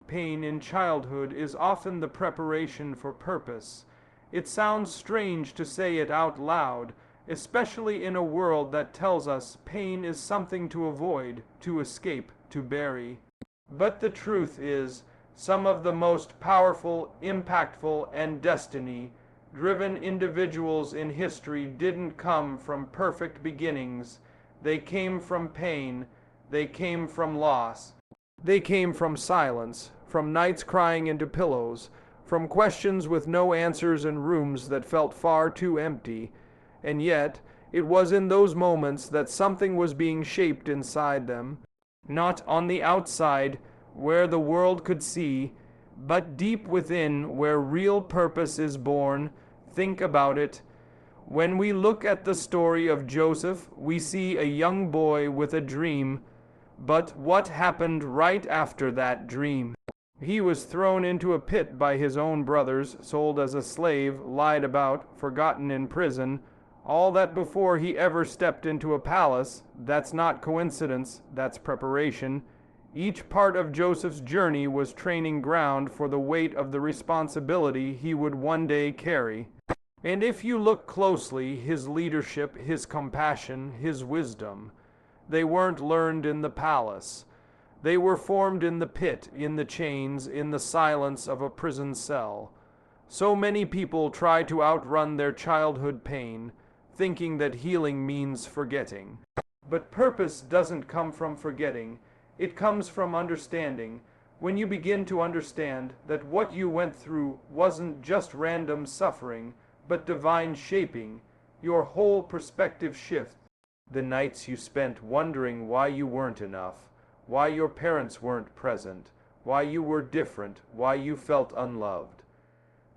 pain in childhood is often the preparation for purpose. It sounds strange to say it out loud, especially in a world that tells us pain is something to avoid, to escape, to bury. But the truth is, some of the most powerful, impactful, and destiny-driven individuals in history didn't come from perfect beginnings. They came from pain. They came from loss. They came from silence, from nights crying into pillows, from questions with no answers in rooms that felt far too empty. And yet, it was in those moments that something was being shaped inside them, not on the outside, where the world could see, but deep within, where real purpose is born. Think about it. When we look at the story of Joseph, we see a young boy with a dream. But what happened right after that dream? He was thrown into a pit by his own brothers, sold as a slave, lied about, forgotten in prison. All that before he ever stepped into a palace. That's not coincidence, that's preparation. Each part of Joseph's journey was training ground for the weight of the responsibility he would one day carry. And if you look closely, his leadership, his compassion, his wisdom, they weren't learned in the palace. They were formed in the pit, in the chains, in the silence of a prison cell. So many people try to outrun their childhood pain, thinking that healing means forgetting. But purpose doesn't come from forgetting. It comes from understanding. When you begin to understand that what you went through wasn't just random suffering, but divine shaping, your whole perspective shifts. The nights you spent wondering why you weren't enough, why your parents weren't present, why you were different, why you felt unloved.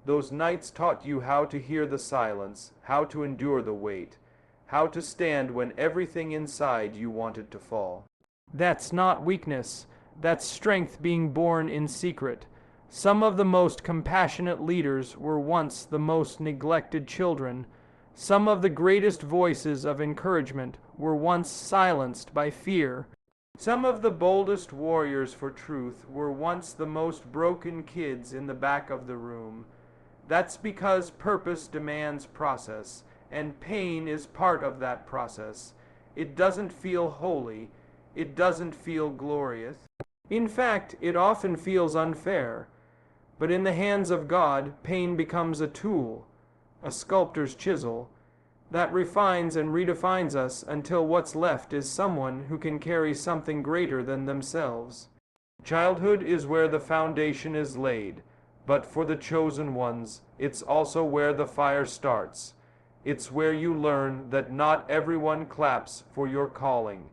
Those nights taught you how to hear the silence, how to endure the weight, how to stand when everything inside you wanted to fall. That's not weakness. That's strength being born in secret. Some of the most compassionate leaders were once the most neglected children. Some of the greatest voices of encouragement were once silenced by fear. Some of the boldest warriors for truth were once the most broken kids in the back of the room. That's because purpose demands process, and pain is part of that process. It doesn't feel holy. It doesn't feel glorious. In fact, it often feels unfair. But in the hands of God, pain becomes a tool, a sculptor's chisel, that refines and redefines us until what's left is someone who can carry something greater than themselves. Childhood is where the foundation is laid, but for the chosen ones, it's also where the fire starts. It's where you learn that not everyone claps for your calling.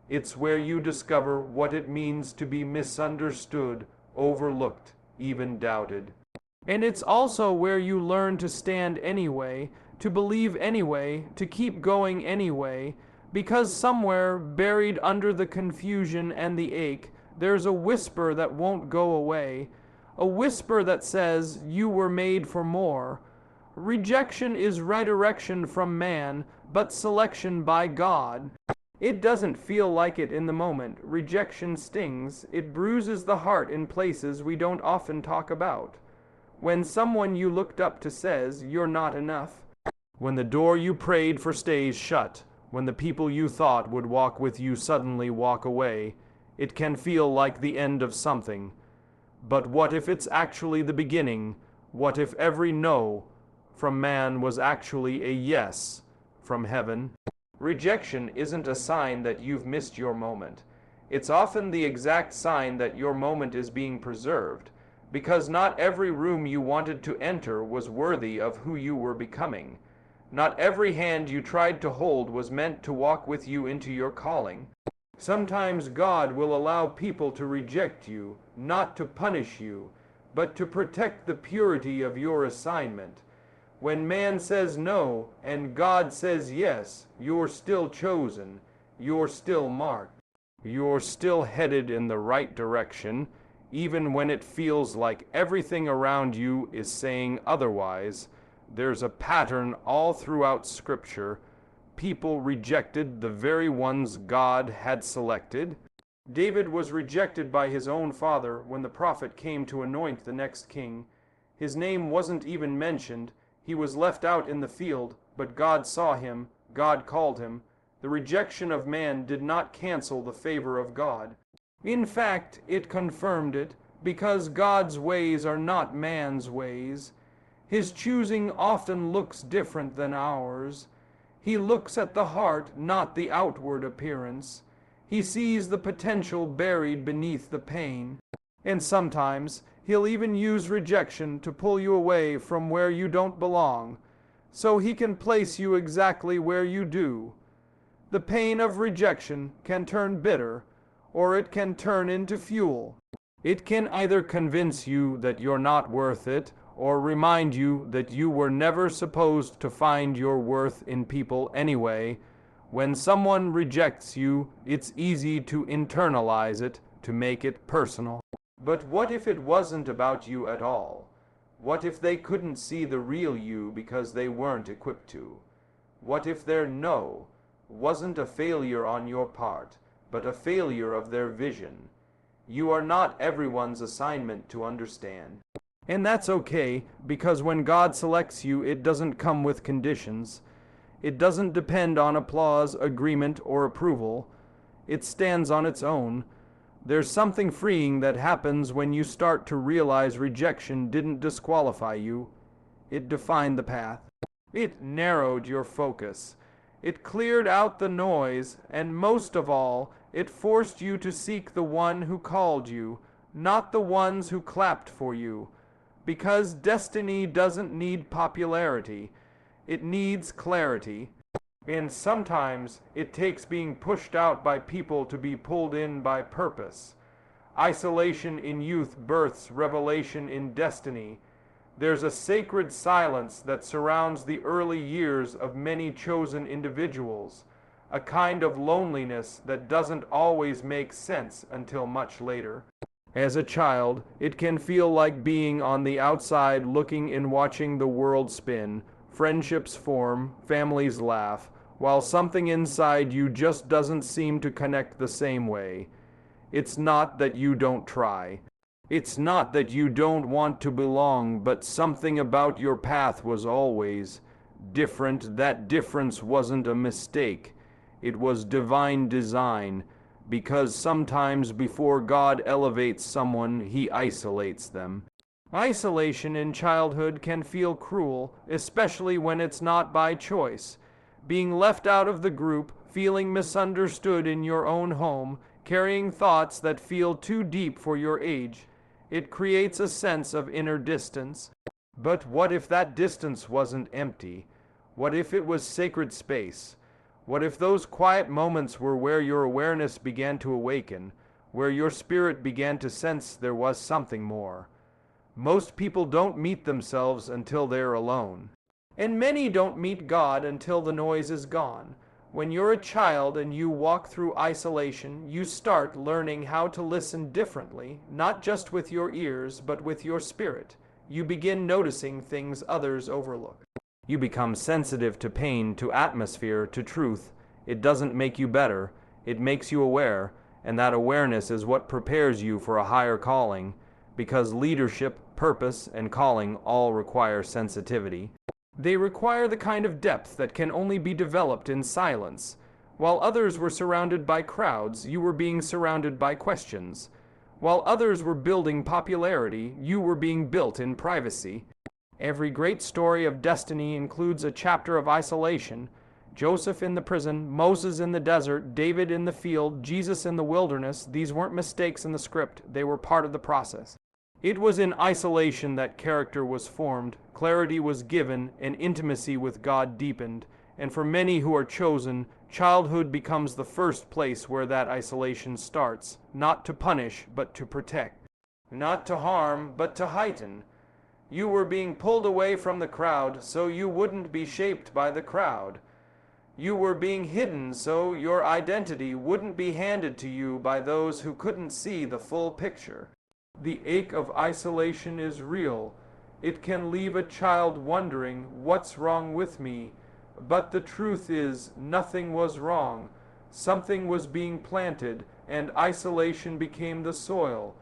It's where you discover what it means to be misunderstood, overlooked, even doubted. And it's also where you learn to stand anyway, to believe anyway, to keep going anyway, because somewhere, buried under the confusion and the ache, there's a whisper that won't go away, a whisper that says, you were made for more. Rejection is redirection from man, but selection by God. It doesn't feel like it in the moment. Rejection stings. It bruises the heart in places we don't often talk about. When someone you looked up to says, you're not enough. When the door you prayed for stays shut. When the people you thought would walk with you suddenly walk away. It can feel like the end of something. But what if it's actually the beginning? What if every no from man was actually a yes from heaven? Rejection isn't a sign that you've missed your moment. It's often the exact sign that your moment is being preserved, because not every room you wanted to enter was worthy of who you were becoming. Not every hand you tried to hold was meant to walk with you into your calling. Sometimes God will allow people to reject you, not to punish you, but to protect the purity of your assignment. When man says no and God says yes, you're still chosen, you're still marked. You're still headed in the right direction, even when it feels like everything around you is saying otherwise. There's a pattern all throughout Scripture. People rejected the very ones God had selected. David was rejected by his own father when the prophet came to anoint the next king. His name wasn't even mentioned. He was left out in the field, but God saw him, God called him. The rejection of man did not cancel the favor of God. In fact, it confirmed it, because God's ways are not man's ways. His choosing often looks different than ours. He looks at the heart, not the outward appearance. He sees the potential buried beneath the pain. And sometimes he'll even use rejection to pull you away from where you don't belong, so he can place you exactly where you do. The pain of rejection can turn bitter, or it can turn into fuel. It can either convince you that you're not worth it, or remind you that you were never supposed to find your worth in people anyway. When someone rejects you, it's easy to internalize it, to make it personal. But what if it wasn't about you at all? What if they couldn't see the real you because they weren't equipped to? What if their no wasn't a failure on your part, but a failure of their vision? You are not everyone's assignment to understand. And that's okay, because when God selects you, it doesn't come with conditions. It doesn't depend on applause, agreement, or approval. It stands on its own. There's something freeing that happens when you start to realize rejection didn't disqualify you. It defined the path. It narrowed your focus. It cleared out the noise, and most of all, it forced you to seek the one who called you, not the ones who clapped for you. Because destiny doesn't need popularity. It needs clarity. And sometimes it takes being pushed out by people to be pulled in by purpose. Isolation in youth births revelation in destiny. There's a sacred silence that surrounds the early years of many chosen individuals, a kind of loneliness that doesn't always make sense until much later. As a child, it can feel like being on the outside looking and watching the world spin, friendships form, families laugh, while something inside you just doesn't seem to connect the same way. It's not that you don't try. It's not that you don't want to belong, but something about your path was always different. That difference wasn't a mistake. It was divine design, because sometimes before God elevates someone, he isolates them. Isolation in childhood can feel cruel, especially when it's not by choice. Being left out of the group, feeling misunderstood in your own home, carrying thoughts that feel too deep for your age, it creates a sense of inner distance. But what if that distance wasn't empty? What if it was sacred space? What if those quiet moments were where your awareness began to awaken, where your spirit began to sense there was something more? Most people don't meet themselves until they're alone. And many don't meet God until the noise is gone. When you're a child and you walk through isolation, you start learning how to listen differently, not just with your ears, but with your spirit. You begin noticing things others overlook. You become sensitive to pain, to atmosphere, to truth. It doesn't make you better. It makes you aware, and that awareness is what prepares you for a higher calling, because leadership, purpose, and calling all require sensitivity. They require the kind of depth that can only be developed in silence. While others were surrounded by crowds, you were being surrounded by questions. While others were building popularity, you were being built in privacy. Every great story of destiny includes a chapter of isolation. Joseph in the prison, Moses in the desert, David in the field, Jesus in the wilderness. These weren't mistakes in the script. They were part of the process. It was in isolation that character was formed, clarity was given, and intimacy with God deepened. And for many who are chosen, childhood becomes the first place where that isolation starts, not to punish, but to protect. Not to harm, but to heighten. You were being pulled away from the crowd so you wouldn't be shaped by the crowd. You were being hidden so your identity wouldn't be handed to you by those who couldn't see the full picture. The ache of isolation is real. It can leave a child wondering, what's wrong with me? But the truth is, nothing was wrong. Something was being planted, and isolation became the soil.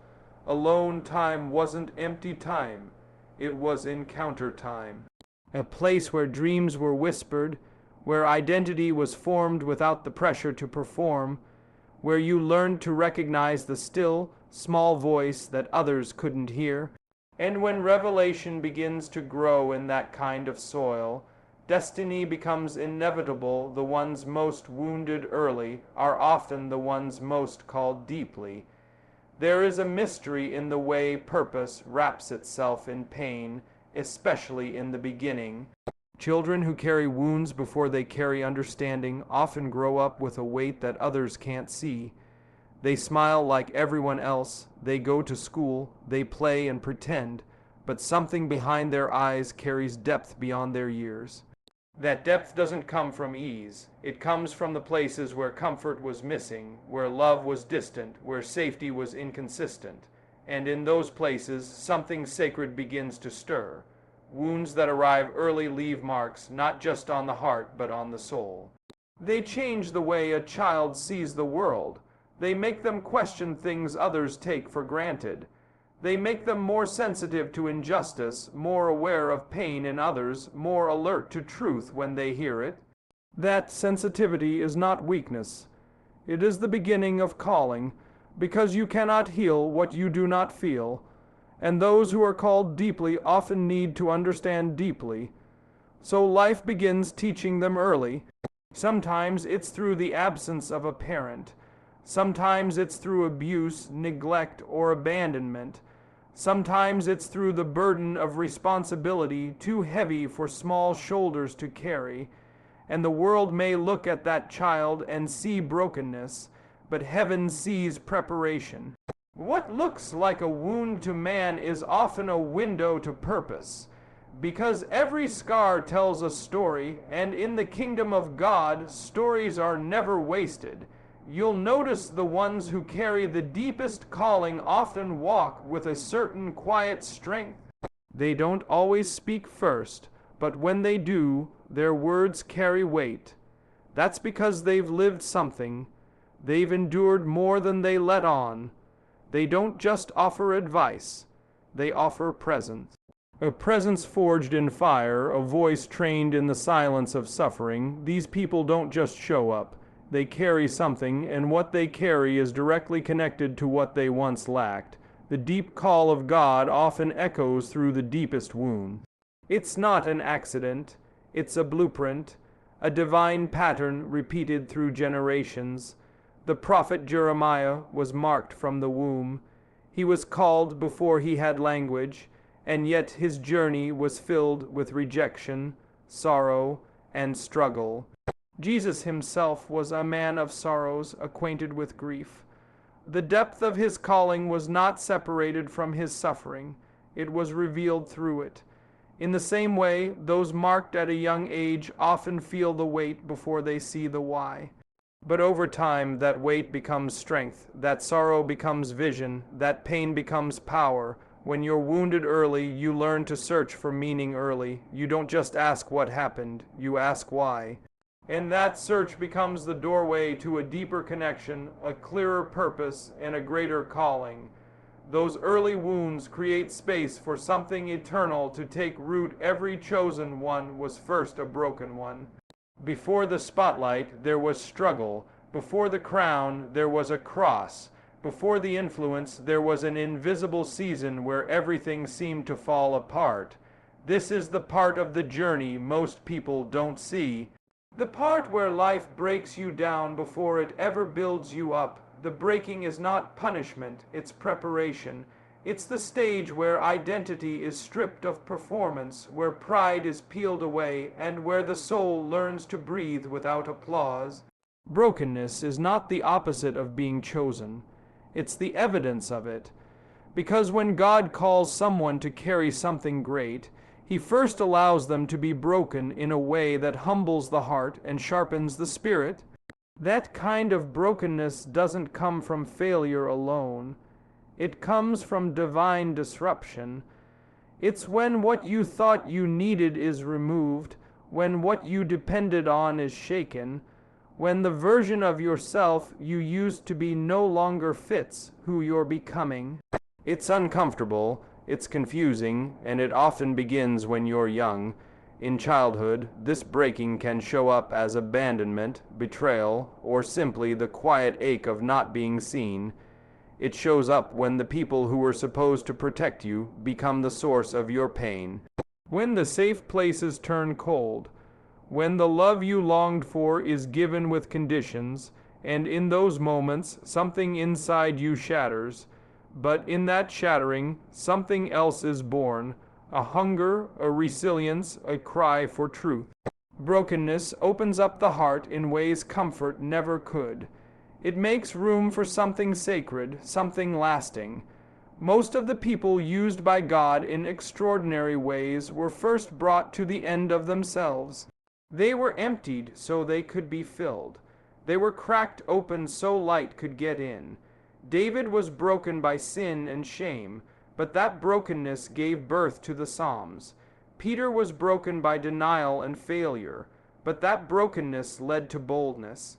Alone time wasn't empty time, it was encounter time. A place where dreams were whispered, where identity was formed without the pressure to perform, where you learned to recognize the still, small voice that others couldn't hear. And when revelation begins to grow in that kind of soil, destiny becomes inevitable. The ones most wounded early are often the ones most called deeply. There is a mystery in the way purpose wraps itself in pain, especially in the beginning. Children who carry wounds before they carry understanding often grow up with a weight that others can't see. They smile like everyone else, they go to school, they play and pretend, but something behind their eyes carries depth beyond their years. That depth doesn't come from ease. It comes from the places where comfort was missing, where love was distant, where safety was inconsistent. And in those places, something sacred begins to stir. Wounds that arrive early leave marks not just on the heart, but on the soul. They change the way a child sees the world. They make them question things others take for granted. They make them more sensitive to injustice, more aware of pain in others, more alert to truth when they hear it. That sensitivity is not weakness. It is the beginning of calling, because you cannot heal what you do not feel, and those who are called deeply often need to understand deeply. So life begins teaching them early. Sometimes it's through the absence of a parent. Sometimes it's through abuse, neglect, or abandonment. Sometimes it's through the burden of responsibility too heavy for small shoulders to carry. And the world may look at that child and see brokenness, but heaven sees preparation. What looks like a wound to man is often a window to purpose, because every scar tells a story, and in the kingdom of God, stories are never wasted. You'll notice the ones who carry the deepest calling often walk with a certain quiet strength. They don't always speak first, but when they do, their words carry weight. That's because they've lived something. They've endured more than they let on. They don't just offer advice, they offer presence. A presence forged in fire, a voice trained in the silence of suffering. These people don't just show up. They carry something, and what they carry is directly connected to what they once lacked. The deep call of God often echoes through the deepest wound. It's not an accident. It's a blueprint, a divine pattern repeated through generations. The prophet Jeremiah was marked from the womb. He was called before he had language, and yet his journey was filled with rejection, sorrow, and struggle. Jesus himself was a man of sorrows, acquainted with grief. The depth of his calling was not separated from his suffering. It was revealed through it. In the same way, those marked at a young age often feel the weight before they see the why. But over time, that weight becomes strength, that sorrow becomes vision, that pain becomes power. When you're wounded early, you learn to search for meaning early. You don't just ask what happened, you ask why. And that search becomes the doorway to a deeper connection, a clearer purpose, and a greater calling. Those early wounds create space for something eternal to take root. Every chosen one was first a broken one. Before the spotlight, there was struggle. Before the crown, there was a cross. Before the influence, there was an invisible season where everything seemed to fall apart. This is the part of the journey most people don't see. The part where life breaks you down before it ever builds you up. The breaking is not punishment, it's preparation. It's the stage where identity is stripped of performance, where pride is peeled away, and where the soul learns to breathe without applause. Brokenness is not the opposite of being chosen. It's the evidence of it. Because when God calls someone to carry something great, He first allows them to be broken in a way that humbles the heart and sharpens the spirit. That kind of brokenness doesn't come from failure alone. It comes from divine disruption. It's when what you thought you needed is removed, when what you depended on is shaken, when the version of yourself you used to be no longer fits who you're becoming. It's uncomfortable, it's confusing, and it often begins when you're young. In childhood, this breaking can show up as abandonment, betrayal, or simply the quiet ache of not being seen. It shows up when the people who were supposed to protect you become the source of your pain. When the safe places turn cold. When the love you longed for is given with conditions, and in those moments something inside you shatters. But in that shattering, something else is born. A hunger, a resilience, a cry for truth. Brokenness opens up the heart in ways comfort never could. It makes room for something sacred, something lasting. Most of the people used by God in extraordinary ways were first brought to the end of themselves. They were emptied so they could be filled. They were cracked open so light could get in. David was broken by sin and shame, but that brokenness gave birth to the Psalms. Peter was broken by denial and failure, but that brokenness led to boldness.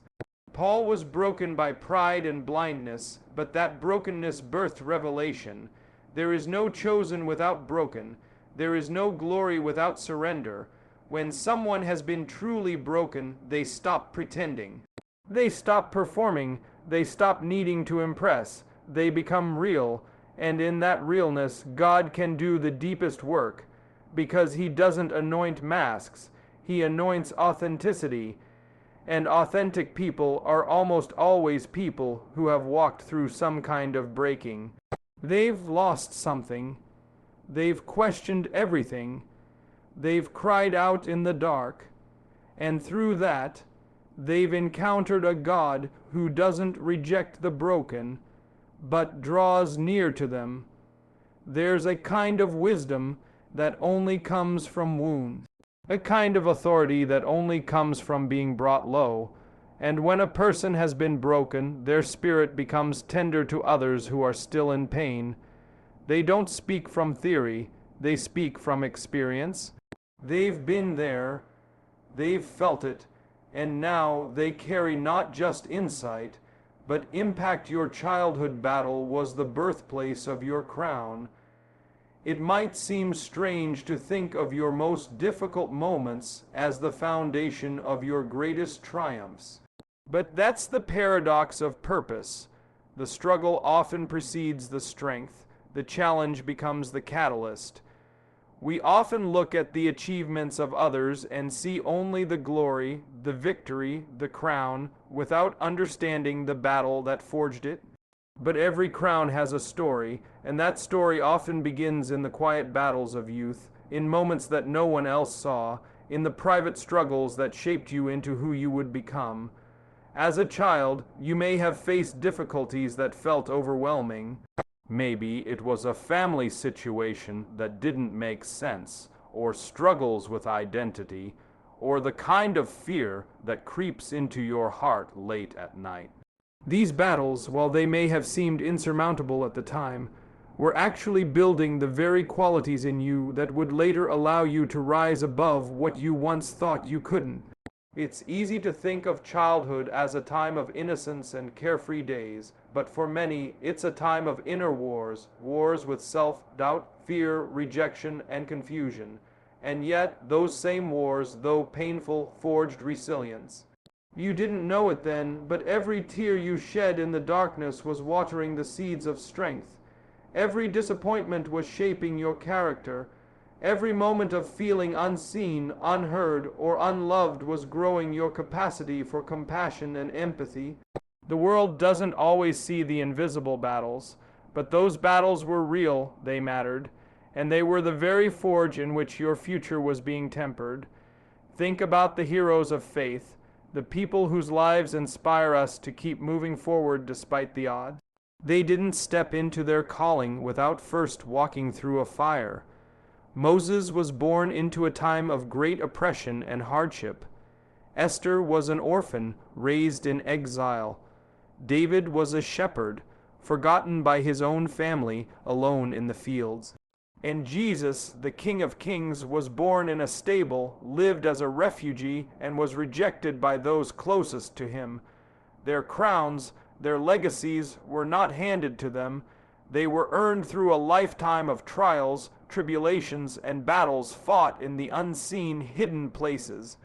Paul was broken by pride and blindness, but that brokenness birthed revelation. There is no chosen without broken. There is no glory without surrender. When someone has been truly broken, they stop pretending. They stop performing. They stop needing to impress. They become real. And in that realness, God can do the deepest work, because He doesn't anoint masks, He anoints authenticity, and authentic people are almost always people who have walked through some kind of breaking. They've lost something, they've questioned everything, they've cried out in the dark, and through that, they've encountered a God who doesn't reject the broken, but draws near to them. There's a kind of wisdom that only comes from wounds, a kind of authority that only comes from being brought low, and when a person has been broken, their spirit becomes tender to others who are still in pain. They don't speak from theory, they speak from experience. They've been there, they've felt it, and now they carry not just insight, but impact. Your childhood battle was the birthplace of your crown. It might seem strange to think of your most difficult moments as the foundation of your greatest triumphs. But that's the paradox of purpose. The struggle often precedes the strength. The challenge becomes the catalyst. We often look at the achievements of others and see only the glory, the victory, the crown, without understanding the battle that forged it. But every crown has a story, and that story often begins in the quiet battles of youth, in moments that no one else saw, in the private struggles that shaped you into who you would become. As a child, you may have faced difficulties that felt overwhelming. Maybe it was a family situation that didn't make sense, or struggles with identity, or the kind of fear that creeps into your heart late at night. These battles, while they may have seemed insurmountable at the time, were actually building the very qualities in you that would later allow you to rise above what you once thought you couldn't. It's easy to think of childhood as a time of innocence and carefree days, but for many, it's a time of inner wars, wars with self-doubt, fear, rejection, and confusion. And yet, those same wars, though painful, forged resilience. You didn't know it then, but every tear you shed in the darkness was watering the seeds of strength. Every disappointment was shaping your character. Every moment of feeling unseen, unheard, or unloved was growing your capacity for compassion and empathy. The world doesn't always see the invisible battles, but those battles were real, they mattered, and they were the very forge in which your future was being tempered. Think about the heroes of faith, the people whose lives inspire us to keep moving forward despite the odds. They didn't step into their calling without first walking through a fire. Moses was born into a time of great oppression and hardship. Esther was an orphan, raised in exile. David was a shepherd, forgotten by his own family, alone in the fields. And Jesus, the King of Kings, was born in a stable, lived as a refugee, and was rejected by those closest to him. Their crowns, their legacies, were not handed to them. They were earned through a lifetime of trials, tribulations, and battles fought in the unseen, hidden places.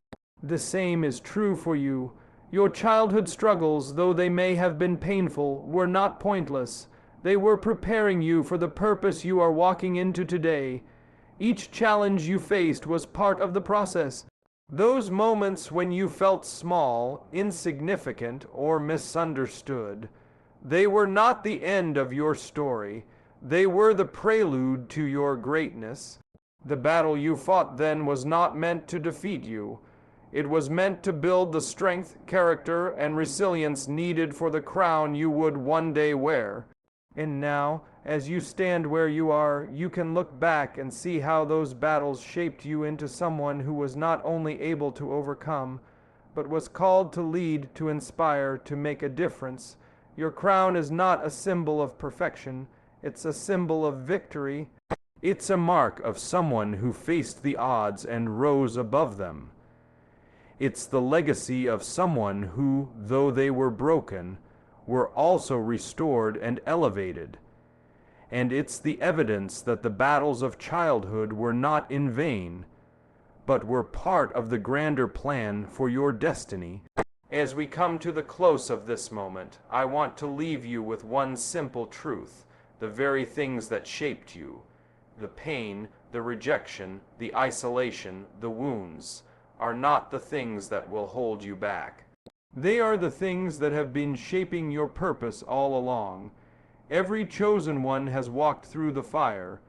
The same is true for you. Your childhood struggles, though they may have been painful, were not pointless. They were preparing you for the purpose you are walking into today. Each challenge you faced was part of the process. Those moments when you felt small, insignificant, or misunderstood, they were not the end of your story. They were the prelude to your greatness. The battle you fought then was not meant to defeat you. It was meant to build the strength, character, and resilience needed for the crown you would one day wear. And now, as you stand where you are, you can look back and see how those battles shaped you into someone who was not only able to overcome, but was called to lead, to inspire, to make a difference. Your crown is not a symbol of perfection. It's a symbol of victory. It's a mark of someone who faced the odds and rose above them. It's the legacy of someone who, though they were broken, were also restored and elevated. And it's the evidence that the battles of childhood were not in vain, but were part of the grander plan for your destiny. As we come to the close of this moment, I want to leave you with one simple truth, the very things that shaped you. The pain, the rejection, the isolation, the wounds, are not the things that will hold you back. They are the things that have been shaping your purpose all along. Every chosen one has walked through the fire.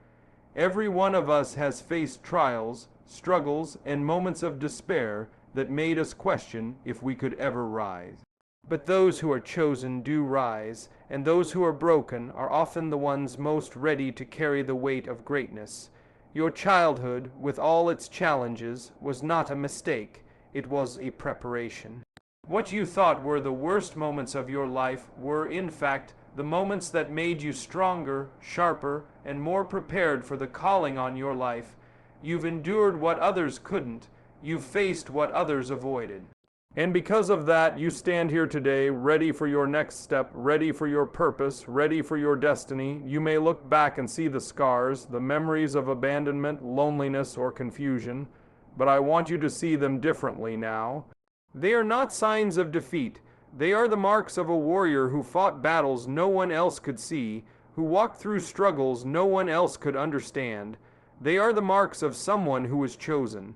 Every one of us has faced trials, struggles, and moments of despair that made us question if we could ever rise. But those who are chosen do rise, and those who are broken are often the ones most ready to carry the weight of greatness. Your childhood, with all its challenges, was not a mistake. It was a preparation. What you thought were the worst moments of your life were, in fact, the moments that made you stronger, sharper, and more prepared for the calling on your life. You've endured what others couldn't. You've faced what others avoided. And because of that, you stand here today, ready for your next step, ready for your purpose, ready for your destiny. You may look back and see the scars, the memories of abandonment, loneliness, or confusion, but I want you to see them differently now. They are not signs of defeat. They are the marks of a warrior who fought battles no one else could see, who walked through struggles no one else could understand. They are the marks of someone who was chosen.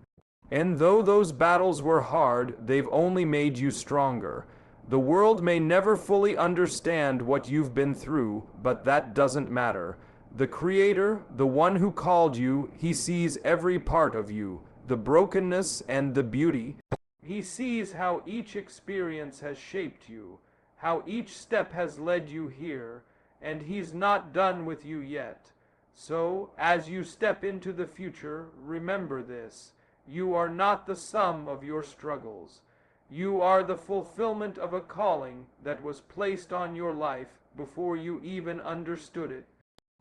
And though those battles were hard, they've only made you stronger. The world may never fully understand what you've been through, but that doesn't matter. The Creator, the one who called you, He sees every part of you, the brokenness and the beauty. He sees how each experience has shaped you, how each step has led you here, and He's not done with you yet. So, as you step into the future, remember this. You are not the sum of your struggles. You are the fulfillment of a calling that was placed on your life before you even understood it.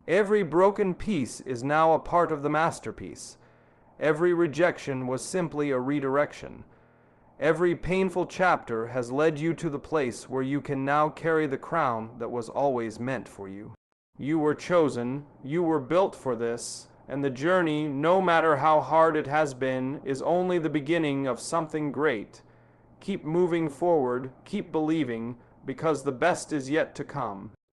Every broken piece is now a part of the masterpiece. Every rejection was simply a redirection. Every painful chapter has led you to the place where you can now carry the crown that was always meant for you. You were chosen, you were built for this, and the journey, no matter how hard it has been, is only the beginning of something great. Keep moving forward, keep believing, because the best is yet to come.